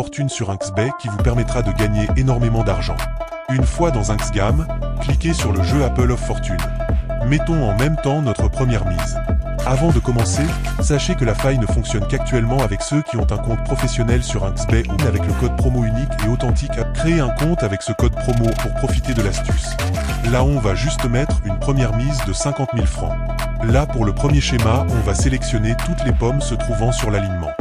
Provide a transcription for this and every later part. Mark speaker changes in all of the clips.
Speaker 1: fortune sur Inksbay qui vous permettra de gagner énormément d'argent. Une fois dans Inksgam, cliquez sur le jeu Apple of Fortune. Mettons en même temps notre première mise. Avant de commencer, sachez que la faille ne fonctionne qu'actuellement avec ceux qui ont un compte professionnel sur Inksbay ou avec le code promo unique et authentique. Créez un compte avec ce code promo pour profiter de l'astuce. Là on va juste mettre une première mise de 50 000 francs. Là pour le premier schéma, on va sélectionner toutes les pommes se trouvant sur l'alignement.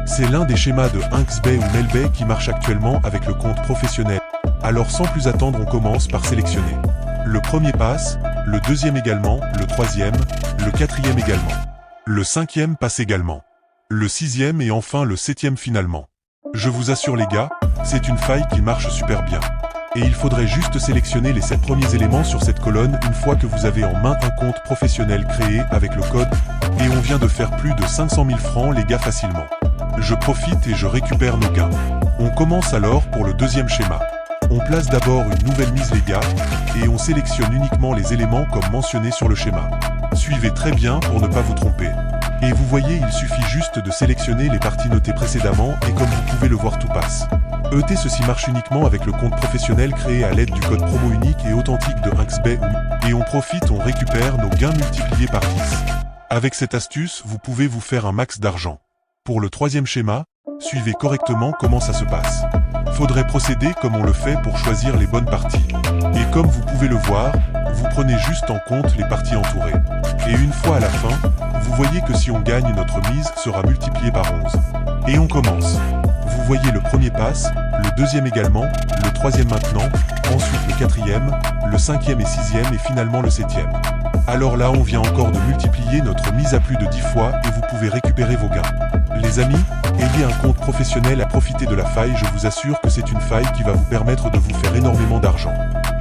Speaker 1: C'est l'un des schémas de Inksbay ou Melbay qui marche actuellement avec le compte professionnel. Alors sans plus attendre, on commence par sélectionner. Le premier passe, le deuxième également, le troisième, le quatrième également. Le cinquième passe également. Le sixième et enfin le septième finalement. Je vous assure les gars, c'est une faille qui marche super bien. Et il faudrait juste sélectionner les 7 premiers éléments sur cette colonne une fois que vous avez en main un compte professionnel créé avec le code. Et on vient de faire plus de 500 000 francs les gars facilement. Je profite et je récupère nos gains. On commence alors pour le deuxième schéma. On place d'abord une nouvelle mise les gars, et on sélectionne uniquement les éléments comme mentionné sur le schéma. Suivez très bien pour ne pas vous tromper. Et vous voyez, il suffit juste de sélectionner les parties notées précédemment et comme vous pouvez le voir tout passe. Ceci marche uniquement avec le compte professionnel créé à l'aide du code promo unique et authentique de Inksbay et on profite, on récupère nos gains multipliés par 10. Avec cette astuce, vous pouvez vous faire un max d'argent. Pour le troisième schéma, suivez correctement comment ça se passe. Faudrait procéder comme on le fait pour choisir les bonnes parties. Et comme vous pouvez le voir, vous prenez juste en compte les parties entourées. Et une fois à la fin, vous voyez que si on gagne, notre mise sera multipliée par 11. Et on commence. Vous voyez le premier passe, le deuxième également, le troisième maintenant, ensuite le quatrième, le cinquième et sixième et finalement le septième. Alors là on vient encore de multiplier notre mise à plus de 10 fois et vous pouvez récupérer vos gains. Les amis, ayez un compte professionnel à profiter de la faille, je vous assure que c'est une faille qui va vous permettre de vous faire énormément d'argent.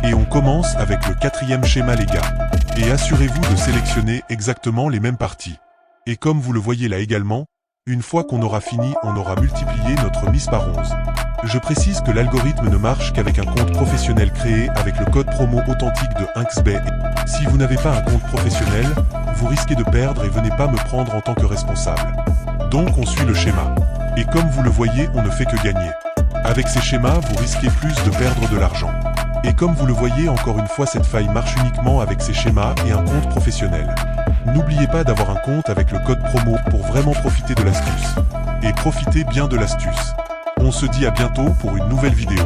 Speaker 1: Et on commence avec le quatrième schéma les gars. Et assurez-vous de sélectionner exactement les mêmes parties. Et comme vous le voyez là également, une fois qu'on aura fini, on aura multiplié notre mise par 11. Je précise que l'algorithme ne marche qu'avec un compte professionnel créé avec le code promo authentique de Inksbay. Si vous n'avez pas un compte professionnel, vous risquez de perdre et venez pas me prendre en tant que responsable. Donc on suit le schéma. Et comme vous le voyez, on ne fait que gagner. Avec ces schémas, vous risquez plus de perdre de l'argent. Et comme vous le voyez, encore une fois, cette faille marche uniquement avec ces schémas et un compte professionnel. N'oubliez pas d'avoir un compte avec le code promo pour vraiment profiter de l'astuce. Et profitez bien de l'astuce. On se dit à bientôt pour une nouvelle vidéo.